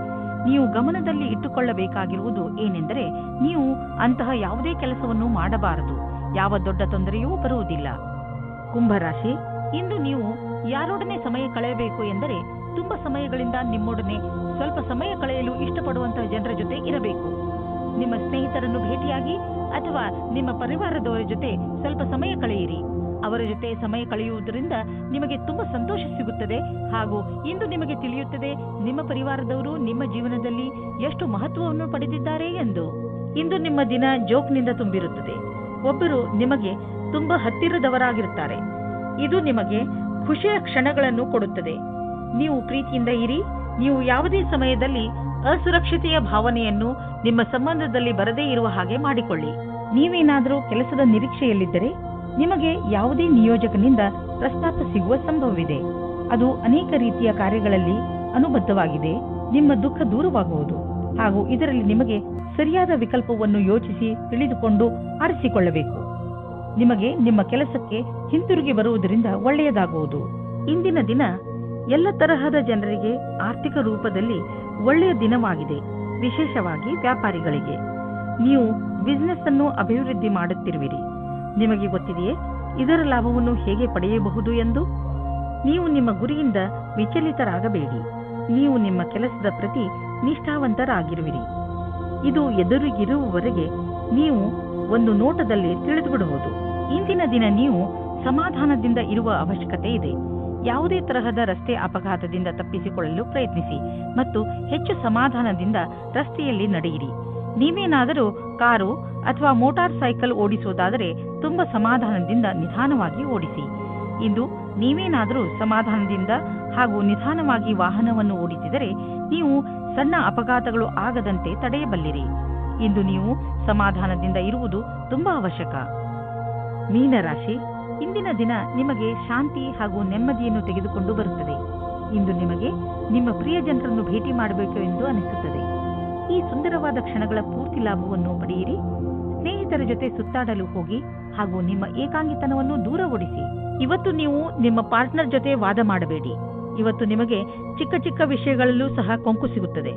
ನೀವು ಗಮನದಲ್ಲಿ ಇಟ್ಟುಕೊಳ್ಳಬೇಕಾಗಿರುವುದು ಏನೆಂದರೆ, ನೀವು ಅಂತಹ ಯಾವುದೇ ಕೆಲಸವನ್ನು ಮಾಡಬಾರದು. ಯಾವ ದೊಡ್ಡ ತೊಂದರೆಯೂ ಬರುವುದಿಲ್ಲ. ಕುಂಭರಾಶಿ, ಇಂದು ನೀವು ಯಾರೊಡನೆ ಸಮಯ ಕಳೆಯಬೇಕು ಎಂದರೆ ತುಂಬಾ ಸಮಯಗಳಿಂದ ನಿಮ್ಮೊಡನೆ ಸ್ವಲ್ಪ ಸಮಯ ಕಳೆಯಲು ಇಷ್ಟಪಡುವಂತಹ ಜನರ ಜೊತೆ ಇರಬೇಕು. ನಿಮ್ಮ ಸ್ನೇಹಿತರನ್ನು ಭೇಟಿಯಾಗಿ ಅಥವಾ ನಿಮ್ಮ ಪರಿವಾರದವರ ಜೊತೆ ಸ್ವಲ್ಪ ಸಮಯ ಕಳೆಯಿರಿ. ಅವರ ಜೊತೆ ಸಮಯ ಕಳೆಯುವುದರಿಂದ ನಿಮಗೆ ತುಂಬಾ ಸಂತೋಷ ಸಿಗುತ್ತದೆ. ಹಾಗೂ ಇಂದು ನಿಮಗೆ ತಿಳಿಯುತ್ತದೆ ನಿಮ್ಮ ಪರಿವಾರದವರು ನಿಮ್ಮ ಜೀವನದಲ್ಲಿ ಎಷ್ಟು ಮಹತ್ವವನ್ನು ಪಡೆದಿದ್ದಾರೆ ಎಂದು. ಇಂದು ನಿಮ್ಮ ದಿನ ಜೋಕ್ನಿಂದ ತುಂಬಿರುತ್ತದೆ. ಒಬ್ಬರು ನಿಮಗೆ ತುಂಬಾ ಹತ್ತಿರದವರಾಗಿರುತ್ತಾರೆ. ಇದು ನಿಮಗೆ ಖುಷಿಯ ಕ್ಷಣಗಳನ್ನು ಕೊಡುತ್ತದೆ. ನೀವು ಪ್ರೀತಿಯಿಂದ ಇರಿ. ನೀವು ಯಾವುದೇ ಸಮಯದಲ್ಲಿ ಅಸುರಕ್ಷತೆಯ ಭಾವನೆಯನ್ನು ನಿಮ್ಮ ಸಂಬಂಧದಲ್ಲಿ ಬರದೇ ಇರುವ ಹಾಗೆ ಮಾಡಿಕೊಳ್ಳಿ. ನೀವೇನಾದರೂ ಕೆಲಸದ ನಿರೀಕ್ಷೆಯಲ್ಲಿದ್ದರೆ ನಿಮಗೆ ಯಾವುದೇ ನಿಯೋಜಕನಿಂದ ಪ್ರಸ್ತಾಪ ಸಿಗುವ ಸಂಭವವಿದೆ. ಅದು ಅನೇಕ ರೀತಿಯ ಕಾರ್ಯಗಳಲ್ಲಿ ಅನುಬದ್ಧವಾಗಿದೆ. ನಿಮ್ಮ ದುಃಖ ದೂರವಾಗುವುದು ಹಾಗೂ ಇದರಲ್ಲಿ ನಿಮಗೆ ಸರಿಯಾದ ವಿಕಲ್ಪವನ್ನು ಯೋಚಿಸಿ ತಿಳಿದುಕೊಂಡು ಆರಿಸಿಕೊಳ್ಳಬೇಕು. ನಿಮಗೆ ನಿಮ್ಮ ಕೆಲಸಕ್ಕೆ ಹಿಂತಿರುಗಿ ಬರುವುದರಿಂದ ಒಳ್ಳೆಯದಾಗುವುದು. ಇಂದಿನ ದಿನ ಎಲ್ಲ ತರಹದ ಜನರಿಗೆ ಆರ್ಥಿಕ ರೂಪದಲ್ಲಿ ಒಳ್ಳೆಯ ದಿನವಾಗಿದೆ. ವಿಶೇಷವಾಗಿ ವ್ಯಾಪಾರಿಗಳಿಗೆ. ನೀವು ಬಿಸಿನೆಸ್ ಅನ್ನು ಅಭಿವೃದ್ಧಿ ಮಾಡುತ್ತಿರುವಿರಿ. ನಿಮಗೆ ಗೊತ್ತಿದೆಯೇ ಇದರ ಲಾಭವನ್ನು ಹೇಗೆ ಪಡೆಯಬಹುದು ಎಂದು? ನೀವು ನಿಮ್ಮ ಗುರಿಯಿಂದ ವಿಚಲಿತರಾಗಬೇಡಿ. ನೀವು ನಿಮ್ಮ ಕೆಲಸದ ಪ್ರತಿ ನಿಷ್ಠಾವಂತರಾಗಿರುವಿರಿ. ಇದು ಎದುರಿಗಿರುವವರೆಗೆ ನೀವು ಒಂದು ನೋಟದಲ್ಲಿ ತಿಳಿದುಬಿಡುವುದು. ಇಂದಿನ ದಿನ ನೀವು ಸಮಾಧಾನದಿಂದ ಇರುವ ಅವಶ್ಯಕತೆ ಇದೆ. ಯಾವುದೇ ತರಹದ ರಸ್ತೆ ಅಪಘಾತದಿಂದ ತಪ್ಪಿಸಿಕೊಳ್ಳಲು ಪ್ರಯತ್ನಿಸಿ ಮತ್ತು ಹೆಚ್ಚು ಸಮಾಧಾನದಿಂದ ರಸ್ತೆಯಲ್ಲಿ ನಡೆಯಿರಿ. ನೀವೇನಾದರೂ ಕಾರು ಅಥವಾ ಮೋಟಾರ್ ಸೈಕಲ್ ಓಡಿಸುವುದಾದರೆ ತುಂಬಾ ಸಮಾಧಾನದಿಂದ ನಿಧಾನವಾಗಿ ಓಡಿಸಿ. ಇಂದು ನೀವೇನಾದರೂ ಸಮಾಧಾನದಿಂದ ಹಾಗೂ ನಿಧಾನವಾಗಿ ವಾಹನವನ್ನು ಓಡಿಸಿದರೆ ನೀವು ಸಣ್ಣ ಅಪಘಾತಗಳು ಆಗದಂತೆ ತಡೆಯಬಲ್ಲಿರಿ. ಇಂದು ನೀವು ಸಮಾಧಾನದಿಂದ ಇರುವುದು ತುಂಬಾ ಅವಶ್ಯಕ. ಮೀನರಾಶಿ, ಇಂದಿನ ದಿನ ನಿಮಗೆ ಶಾಂತಿ ಹಾಗೂ ನೆಮ್ಮದಿಯನ್ನು ತೆಗೆದುಕೊಂಡು ಬರುತ್ತದೆ. ಇಂದು ನಿಮಗೆ ನಿಮ್ಮ ಪ್ರಿಯ ಜನರನ್ನು ಭೇಟಿ ಮಾಡಬೇಕು ಎಂದು ಅನಿಸುತ್ತದೆ. ಈ ಸುಂದರವಾದ ಕ್ಷಣಗಳ ಪೂರ್ತಿ ಲಾಭವನ್ನು ಪಡೆಯಿರಿ. ಸ್ನೇಹಿತರ ಜೊತೆ ಸುತ್ತಾಡಲು ಹೋಗಿ ಹಾಗೂ ನಿಮ್ಮ ಏಕಾಂಗಿತನವನ್ನು ದೂರ ಓಡಿಸಿ. ಇವತ್ತು ನೀವು ನಿಮ್ಮ ಪಾರ್ಟ್ನರ್ ಜೊತೆ ವಾದ ಮಾಡಬೇಡಿ. ಇವತ್ತು ನಿಮಗೆ ಚಿಕ್ಕ ಚಿಕ್ಕ ವಿಷಯಗಳಲ್ಲೂ ಸಹ ಕೊಂಕು ಸಿಗುತ್ತದೆ.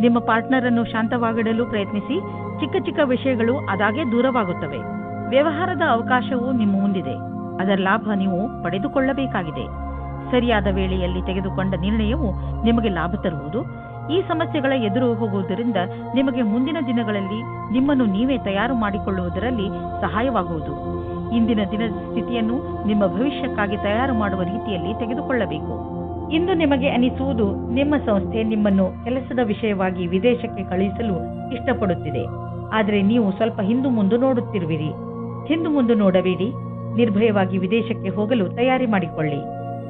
ನಿಮ್ಮ ಪಾರ್ಟ್ನರ್ ಅನ್ನು ಶಾಂತವಾಗಿಡಲು ಪ್ರಯತ್ನಿಸಿ. ಚಿಕ್ಕ ಚಿಕ್ಕ ವಿಷಯಗಳು ಅದಾಗೆ ದೂರವಾಗುತ್ತವೆ. ವ್ಯವಹಾರದ ಅವಕಾಶವು ನಿಮ್ಮ ಮುಂದಿದೆ. ಅದರ ಲಾಭ ನೀವು ಪಡೆದುಕೊಳ್ಳಬೇಕಾಗಿದೆ. ಸರಿಯಾದ ವೇಳೆಯಲ್ಲಿ ತೆಗೆದುಕೊಂಡ ನಿರ್ಣಯವು ನಿಮಗೆ ಲಾಭ ತರುವುದು. ಈ ಸಮಸ್ಯೆಗಳ ಎದುರು ಹೋಗುವುದರಿಂದ ನಿಮಗೆ ಮುಂದಿನ ದಿನಗಳಲ್ಲಿ ನಿಮ್ಮನ್ನು ನೀವೇ ತಯಾರು ಮಾಡಿಕೊಳ್ಳುವುದರಲ್ಲಿ ಸಹಾಯವಾಗುವುದು. ಇಂದಿನ ದಿನದ ಸ್ಥಿತಿಯನ್ನು ನಿಮ್ಮ ಭವಿಷ್ಯಕ್ಕಾಗಿ ತಯಾರು ಮಾಡುವ ರೀತಿಯಲ್ಲಿ ತೆಗೆದುಕೊಳ್ಳಬೇಕು. ಇಂದು ನಿಮಗೆ ಅನಿಸುವುದು ನಿಮ್ಮ ಸಂಸ್ಥೆ ನಿಮ್ಮನ್ನು ಕೆಲಸದ ವಿಷಯವಾಗಿ ವಿದೇಶಕ್ಕೆ ಕಳುಹಿಸಲು ಇಷ್ಟಪಡುತ್ತಿದೆ. ಆದರೆ ನೀವು ಸ್ವಲ್ಪ ಹಿಂದು ಮುಂದೆ ನೋಡುತ್ತಿರುವಿರಿ. ಹಿಂದು ಮುಂದೆ ನೋಡಬೇಡಿ. ನಿರ್ಭಯವಾಗಿ ವಿದೇಶಕ್ಕೆ ಹೋಗಲು ತಯಾರಿ ಮಾಡಿಕೊಳ್ಳಿ.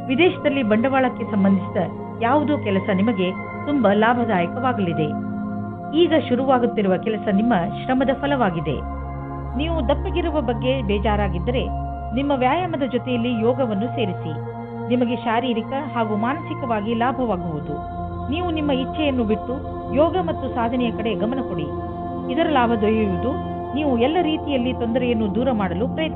ವಿದೇಶದಲ್ಲಿ ಬಂಡವಾಳಕ್ಕೆ ಸಂಬಂಧಿಸಿದ ಯಾವುದೋ ಕೆಲಸ ನಿಮಗೆ ತುಂಬಾ ಲಾಭದಾಯಕವಾಗಲಿದೆ. ಈಗ ಶುರುವಾಗುತ್ತಿರುವ ಕೆಲಸ ನಿಮ್ಮ ಶ್ರಮದ ಫಲವಾಗಿದೆ. ನೀವು ದಪ್ಪಗಿರುವ ಬಗ್ಗೆ ಬೇಜಾರಾಗಿದ್ದರೆ ನಿಮ್ಮ ವ್ಯಾಯಾಮದ ಜೊತೆಯಲ್ಲಿ ಯೋಗವನ್ನು ಸೇರಿಸಿ. ನಿಮಗೆ ಶಾರೀರಿಕ ಹಾಗೂ ಮಾನಸಿಕವಾಗಿ ಲಾಭವಾಗುವುದು. ನೀವು ನಿಮ್ಮ ಇಚ್ಛೆಯನ್ನು ಬಿಟ್ಟು ಯೋಗ ಮತ್ತು ಸಾಧನೆಯ ಕಡೆ ಗಮನ ಕೊಡಿ. ಇದರ ಲಾಭ ದೊರೆಯುವುದು. ನೀವು ಎಲ್ಲ ರೀತಿಯಲ್ಲಿ ತೊಂದರೆಯನ್ನು ದೂರ ಮಾಡಲು ಪ್ರಯತ್ನಿಸಿ.